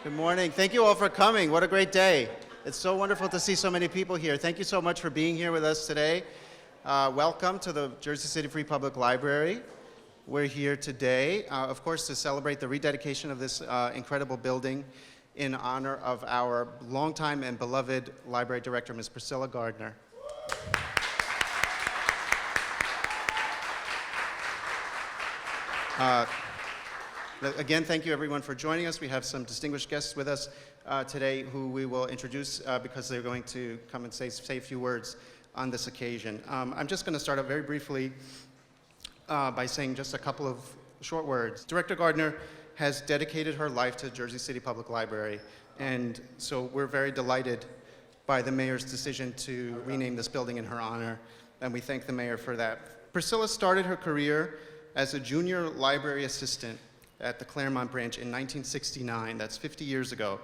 Good morning. Thank you all for coming. What a great day. It's so wonderful to see so many people here. Thank you so much for being here with us today. Welcome to the Jersey City Free Public Library. We're here today, of course, to celebrate the rededication of this incredible building in honor of our longtime and beloved library director, Ms. Priscilla Gardner. Again, thank you everyone for joining us. We have some distinguished guests with us today who we will introduce because they're going to come and say a few words on this occasion. I'm just going to start out very briefly by saying just a couple of short words. Director Gardner has dedicated her life to Jersey City Public Library, and so we're very delighted by the mayor's decision to rename this building in her honor, and we thank the mayor for that. Priscilla started her career as a junior library assistant at the Claremont branch in 1969. That's 50 years ago.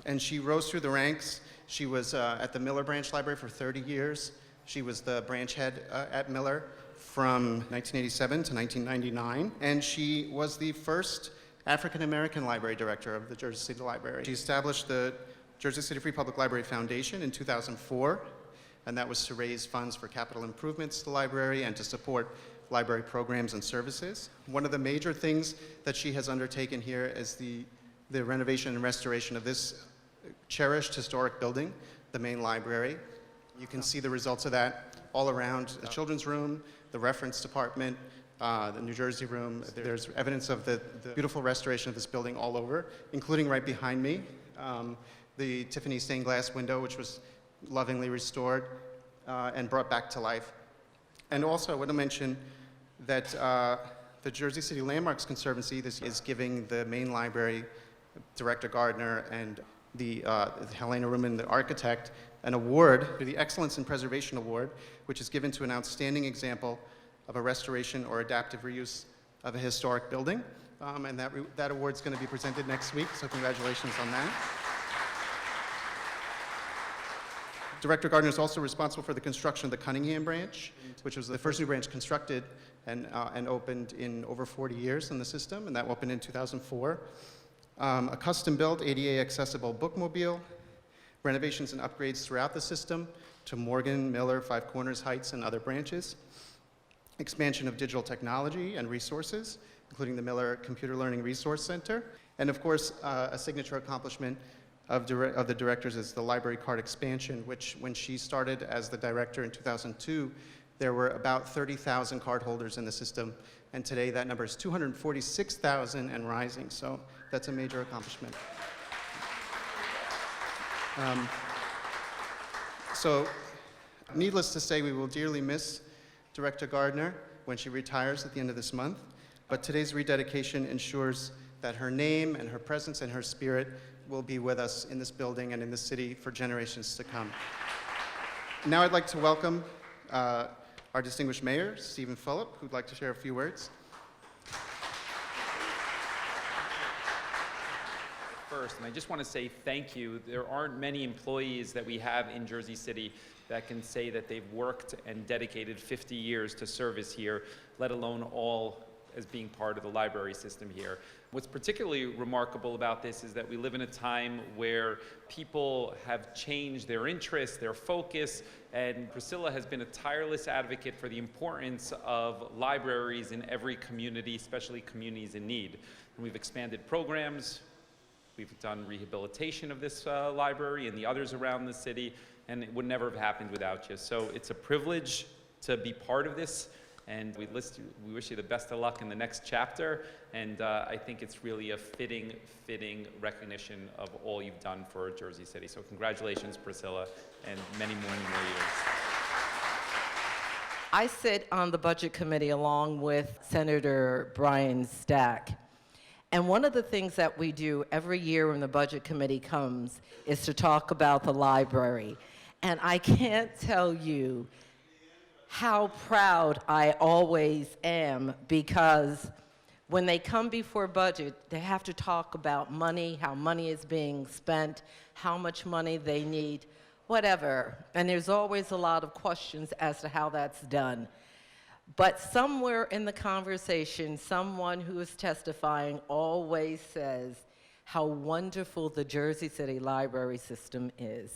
And she rose through the ranks. She was at the Miller Branch Library for 30 years. She was the branch head at Miller from 1987 to 1999. And she was the first African-American library director of the Jersey City Library. She established the Jersey City Free Public Library Foundation in 2004, and that was to raise funds for capital improvements to the library and to support library programs and services. One of the major things that she has undertaken here is the renovation and restoration of this cherished historic building, the main library. You can see the results of that all around the children's room, the reference department, the New Jersey room. There's evidence of the beautiful restoration of this building all over, including right behind me, the Tiffany stained glass window, which was lovingly restored and brought back to life. And also, I want to mention that the Jersey City Landmarks Conservancy is giving the main library, Director Gardner, and the Helena Ruman, the architect, an award, the Excellence in Preservation Award, which is given to an outstanding example of a restoration or adaptive reuse of a historic building. And that award is going to be presented next week, so congratulations on that. Director Gardner is also responsible for the construction of the Cunningham branch, which was the first new branch constructed and opened in over 40 years in the system, and that opened in 2004. A custom-built ADA accessible bookmobile, renovations and upgrades throughout the system to Morgan, Miller, Five Corners, Heights, and other branches. Expansion of digital technology and resources, including the Miller Computer Learning Resource Center. And of course, a signature accomplishment of the directors is the library card expansion, which when she started as the director in 2002, there were about 30,000 card holders in the system, and today that number is 246,000 and rising, so that's a major accomplishment. So needless to say, we will dearly miss Director Gardner when she retires at the end of this month, but today's rededication ensures that her name and her presence and her spirit will be with us in this building and in this city for generations to come. Now I'd like to welcome our distinguished mayor, Stephen Fulop, who'd like to share a few words. First, and I just want to say thank you. There aren't many employees that we have in Jersey City that can say that they've worked and dedicated 50 years to service here, let alone all as being part of the library system here. What's particularly remarkable about this is that we live in a time where people have changed their interests, their focus, and Priscilla has been a tireless advocate for the importance of libraries in every community, especially communities in need. And we've expanded programs, we've done rehabilitation of this library and the others around the city, and it would never have happened without you. So it's a privilege to be part of this. And we wish you the best of luck in the next chapter, and I think it's really a fitting recognition of all you've done for Jersey City. So congratulations, Priscilla, and many more years. I sit on the Budget Committee along with Senator Brian Stack. And one of the things that we do every year when the Budget Committee comes is to talk about the library. And I can't tell you how proud I always am, because when they come before budget, they have to talk about money, how money is being spent, how much money they need, whatever. And there's always a lot of questions as to how that's done. But somewhere in the conversation, someone who is testifying always says, how wonderful the Jersey City library system is.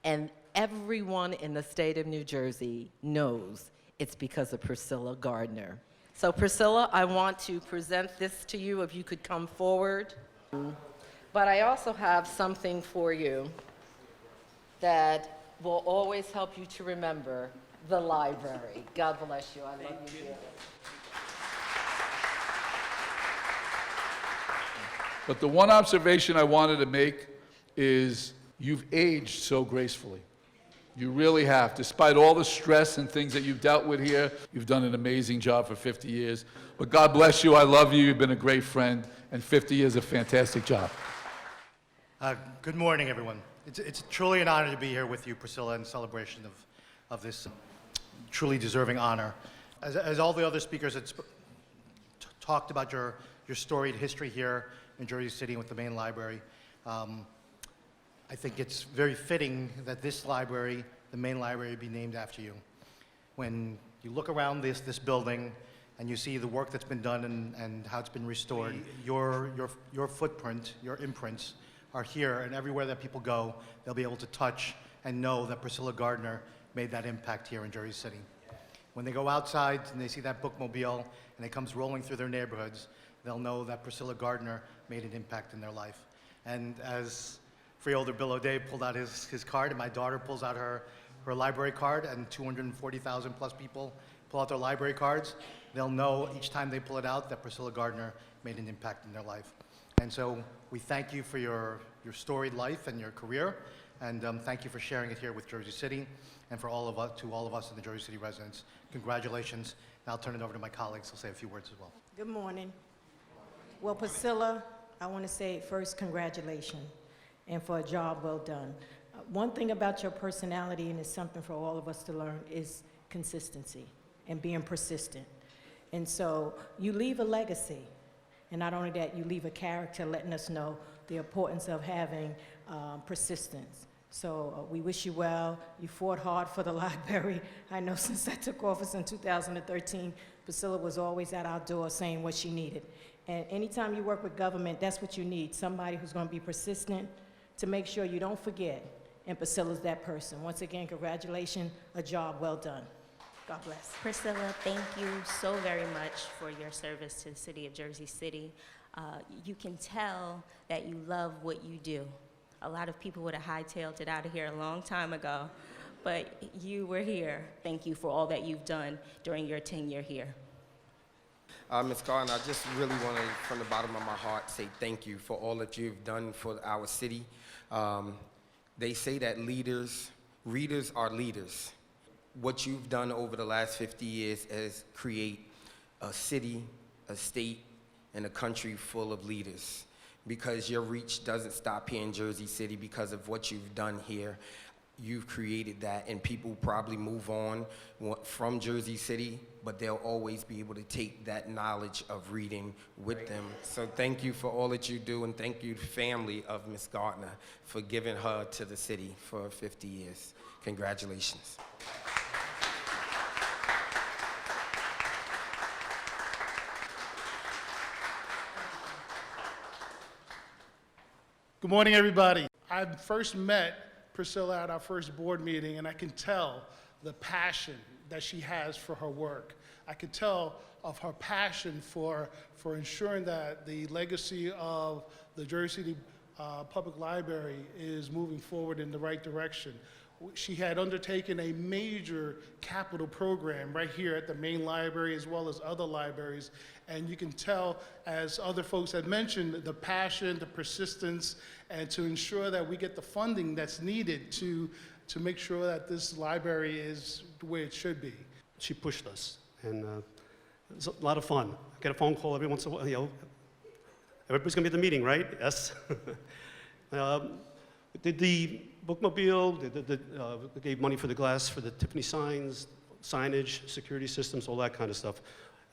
And everyone in the state of New Jersey knows it's because of Priscilla Gardner. So Priscilla, I want to present this to you, if you could come forward. But I also have something for you that will always help you to remember the library. God bless you. I love you dearly. But the one observation I wanted to make is you've aged so gracefully. You really have. Despite all the stress and things that you've dealt with here, you've done an amazing job for 50 years. But God bless you. I love you. You've been a great friend. And 50 years is a fantastic job. Good morning, everyone. It's truly an honor to be here with you, Priscilla, in celebration of this truly deserving honor. As all the other speakers had talked about your storied history here in Jersey City with the main library, I think it's very fitting that this library, the main library, be named after you. When you look around this building and you see the work that's been done and how it's been restored, your footprint, your imprints are here, and everywhere that people go, they'll be able to touch and know that Priscilla Gardner made that impact here in Jersey City. When they go outside and they see that bookmobile and it comes rolling through their neighborhoods, they'll know that Priscilla Gardner made an impact in their life. And as Freeholder Bill O'Day pulled out his card, and my daughter pulls out her library card, and 240,000 plus people pull out their library cards, they'll know each time they pull it out that Priscilla Gardner made an impact in their life. And so we thank you for your storied life and your career, and thank you for sharing it here with Jersey City, and for all of us in the Jersey City residents. Congratulations. Now I'll turn it over to my colleagues who'll say a few words as well. Good morning. Well, Priscilla, I want to say first, congratulations, and for a job well done. One thing about your personality, and it's something for all of us to learn, is consistency and being persistent. And so you leave a legacy, and not only that, you leave a character letting us know the importance of having persistence. So we wish you well. You fought hard for the library. I know since I took office in 2013, Priscilla was always at our door saying what she needed. And anytime you work with government, that's what you need, somebody who's going to be persistent to make sure you don't forget, and Priscilla's that person. Once again, congratulations, a job well done. God bless. Priscilla, thank you so very much for your service to the city of Jersey City. You can tell that you love what you do. A lot of people would have hightailed it out of here a long time ago, but you were here. Thank you for all that you've done during your tenure here. Ms. Gardner, I just really want to, from the bottom of my heart, say thank you for all that you've done for our city. They say that readers are leaders. What you've done over the last 50 years is create a city, a state, and a country full of leaders. Because your reach doesn't stop here in Jersey City because of what you've done here. You've created that, and people probably move on from Jersey City, but they'll always be able to take that knowledge of reading with them. So thank you for all that you do, and thank you to the family of Ms. Gardner for giving her to the city for 50 years. Congratulations. Good morning, everybody. I first met Priscilla at our first board meeting, and I can tell the passion that she has for her work. I can tell of her passion for ensuring that the legacy of the Jersey City Public Library is moving forward in the right direction. She had undertaken a major capital program right here at the main library as well as other libraries, and you can tell, as other folks had mentioned, the passion, the persistence, and to ensure that we get the funding that's needed to make sure that this library is the way it should be. She pushed us, and it was a lot of fun. I get a phone call every once in a while, you know, everybody's gonna be at the meeting, right? Yes. Did the bookmobile, they gave money for the glass, for the Tiffany signs, signage, security systems, all that kind of stuff.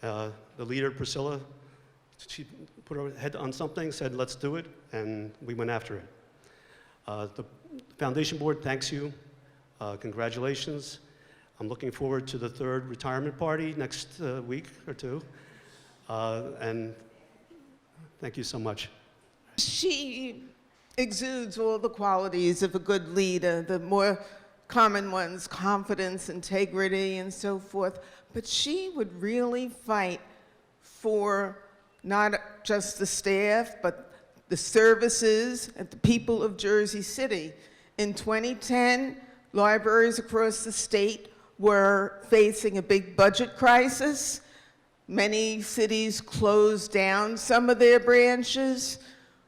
The leader, Priscilla, she put her head on something, said, let's do it, and we went after it. The foundation board thanks you. Congratulations. I'm looking forward to the third retirement party next week or two. And thank you so much. She exudes all the qualities of a good leader, the more common ones, confidence, integrity, and so forth. But she would really fight for not just the staff, but the services and the people of Jersey City. In 2010, libraries across the state were facing a big budget crisis. Many cities closed down some of their branches.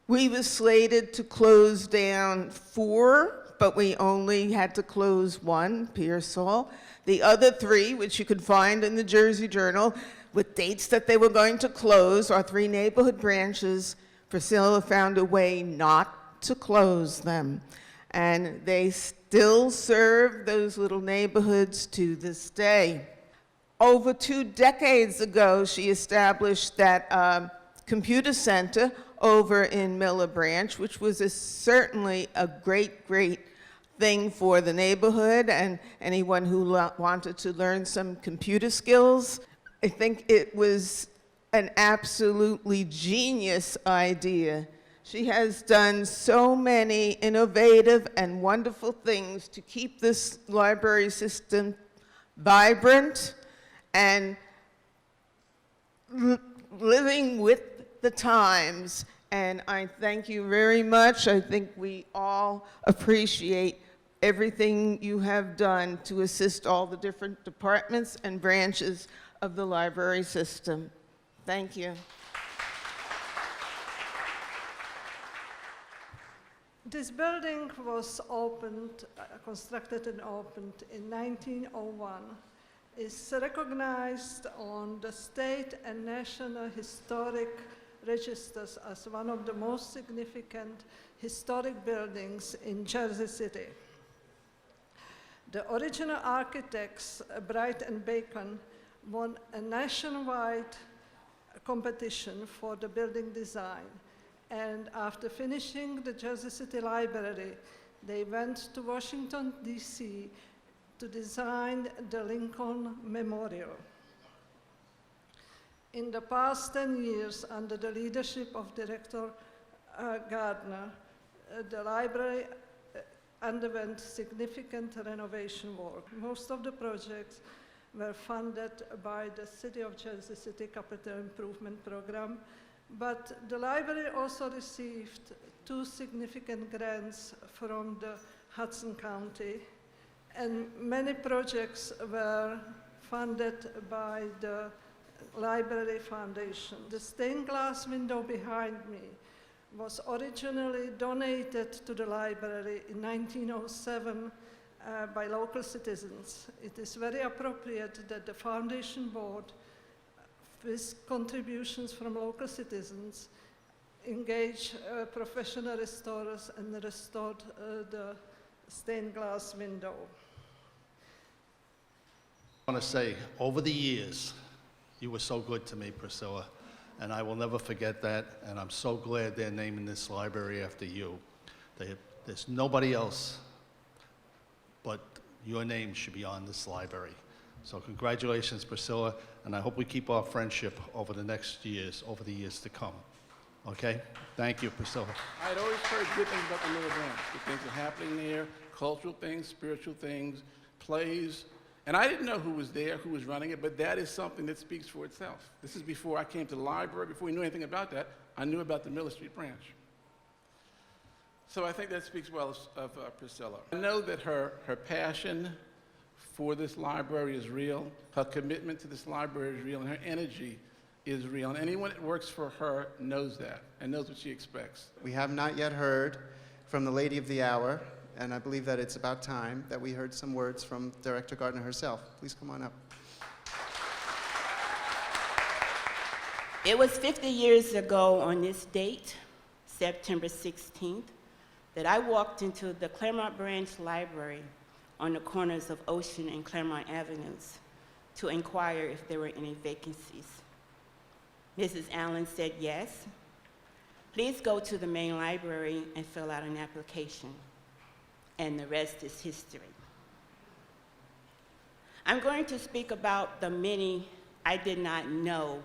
We were slated to close down 4, but we only had to close 1, Pearsall. The other 3, which you could find in the Jersey Journal, with dates that they were going to close, our 3 neighborhood branches, Priscilla found a way not to close them. And they still serve those little neighborhoods to this day. Over 2 decades ago, she established that computer center over in Miller Branch, which was certainly a great, great thing for the neighborhood and anyone who wanted to learn some computer skills. I think it was an absolutely genius idea. She has done so many innovative and wonderful things to keep this library system vibrant and living with the times. And I thank you very much. I think we all appreciate everything you have done to assist all the different departments and branches of the library system. Thank you. This building was opened, constructed and opened in 1901. It's recognized on the state and national historic registers as one of the most significant historic buildings in Jersey City. The original architects, Bright and Bacon, won a nationwide competition for the building design. And after finishing the Jersey City Library, they went to Washington, D.C. to design the Lincoln Memorial. In the past 10 years, under the leadership of Director Gardner, the library underwent significant renovation work. Most of the projects were funded by the City of Jersey City Capital Improvement Program, but the library also received 2 significant grants from the Hudson County, and many projects were funded by the Library Foundation. The stained glass window behind me was originally donated to the library in 1907 by local citizens. It is very appropriate that the foundation board, with contributions from local citizens, engage professional restorers and restored the stained glass window. I want to say, over the years, you were so good to me, Priscilla, and I will never forget that, and I'm so glad they're naming this library after you. There's nobody else but your name should be on this library. So congratulations, Priscilla, and I hope we keep our friendship over the next years, over the years to come. Okay? Thank you, Priscilla. I'd always heard good things about the Miller Branch. Good things are happening there, cultural things, spiritual things, plays. And I didn't know who was there, who was running it, but that is something that speaks for itself. This is before I came to the library, before we knew anything about that. I knew about the Miller Street branch. So I think that speaks well of Priscilla. I know that her passion for this library is real, her commitment to this library is real, and her energy is real. And anyone that works for her knows that and knows what she expects. We have not yet heard from the lady of the hour, and I believe that it's about time that we heard some words from Director Gardner herself. Please come on up. It was 50 years ago on this date, September 16th, that I walked into the Claremont Branch Library on the corners of Ocean and Claremont Avenues to inquire if there were any vacancies. Mrs. Allen said yes. Please go to the main library and fill out an application. And the rest is history. I'm going to speak about the many I did not know,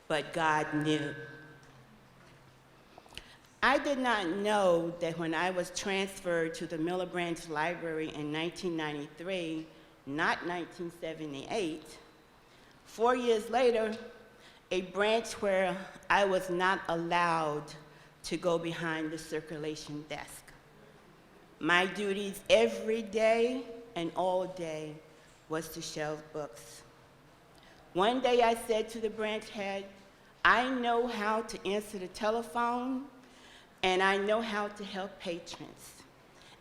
but God knew. I did not know that when I was transferred to the Miller Branch Library in 1993, not 1978, 4 years later, a branch where I was not allowed to go behind the circulation desk. My duties every day and all day was to shelve books. One day I said to the branch head, I know how to answer the telephone and I know how to help patrons.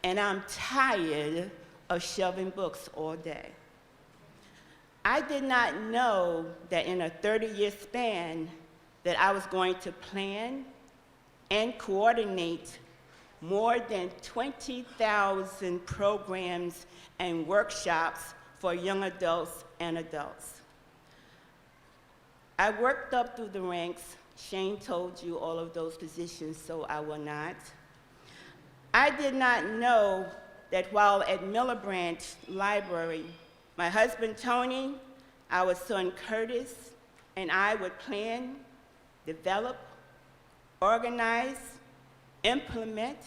And I'm tired of shelving books all day. I did not know that in a 30-year span that I was going to plan and coordinate more than 20,000 programs and workshops for young adults and adults. I worked up through the ranks. Shane told you all of those positions, so I will not. I did not know that while at Miller Branch Library, my husband Tony, our son Curtis, and I would plan, develop, organize, implement,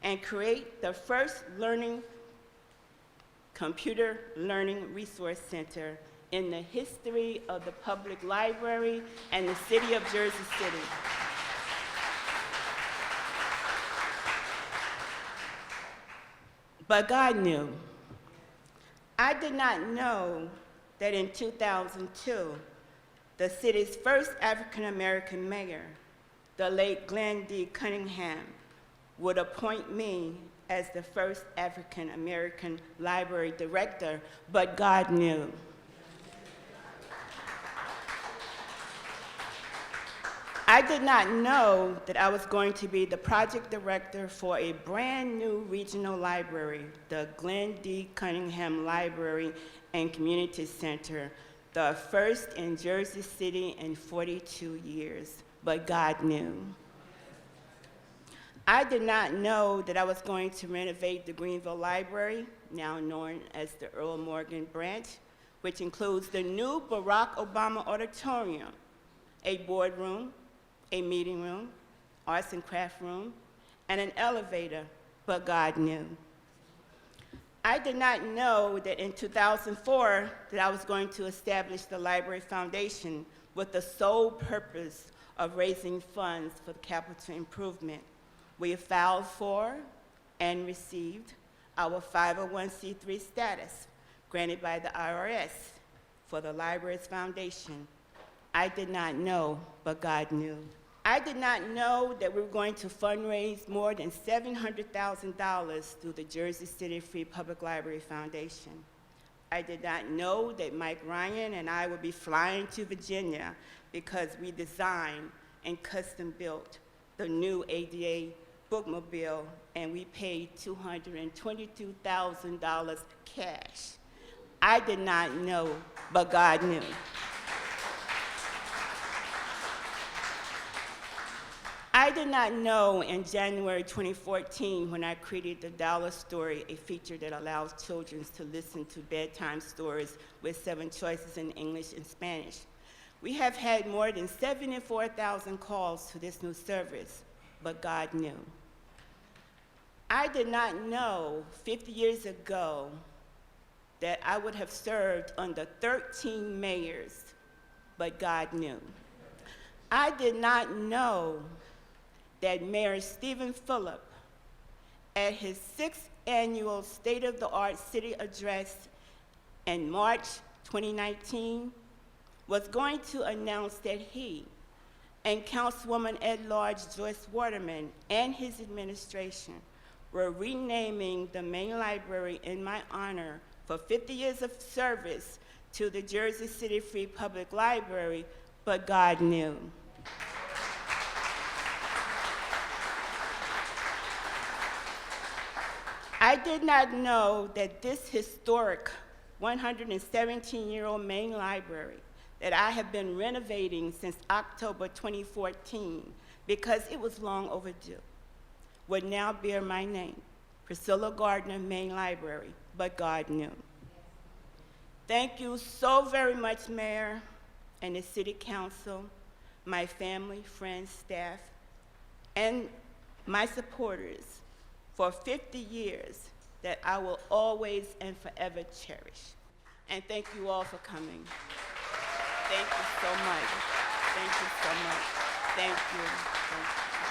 and create the first computer learning resource center in the history of the public library and the city of Jersey City. But God knew. I did not know that in 2002, the city's first African-American mayor, the late Glenn D. Cunningham, would appoint me as the first African-American library director, but God knew. I did not know that I was going to be the project director for a brand new regional library, the Glenn D. Cunningham Library and Community Center, the first in Jersey City in 42 years, but God knew. I did not know that I was going to renovate the Greenville Library, now known as the Earl Morgan Branch, which includes the new Barack Obama Auditorium, a boardroom, a meeting room, arts and craft room, and an elevator, but God knew. I did not know that in 2004 that I was going to establish the Library Foundation with the sole purpose of raising funds for capital improvement. We filed for and received our 501c3 status granted by the IRS for the Library's Foundation. I did not know, but God knew. I did not know that we were going to fundraise more than $700,000 through the Jersey City Free Public Library Foundation. I did not know that Mike Ryan and I would be flying to Virginia because we designed and custom built the new ADA bookmobile, and we paid $222,000 cash. I did not know, but God knew. I did not know in January 2014 when I created The Dollar Story, a feature that allows children to listen to bedtime stories with 7 choices in English and Spanish. We have had more than 74,000 calls to this new service, but God knew. I did not know 50 years ago that I would have served under 13 mayors, but God knew. I did not know that Mayor Stephen Phillip, at his 6th annual State of the Art City Address in March 2019, was going to announce that he and Councilwoman at-large Joyce Waterman and his administration were renaming the main library in my honor for 50 years of service to the Jersey City Free Public Library, but God knew. I did not know that this historic 117-year-old main library that I have been renovating since October 2014 because it was long overdue would now bear my name, Priscilla Gardner Main Library, but God knew. Thank you so very much, Mayor and the City Council, my family, friends, staff, and my supporters for 50 years that I will always and forever cherish. And thank you all for coming. Thank you so much. Thank you so much. Thank you. Thank you.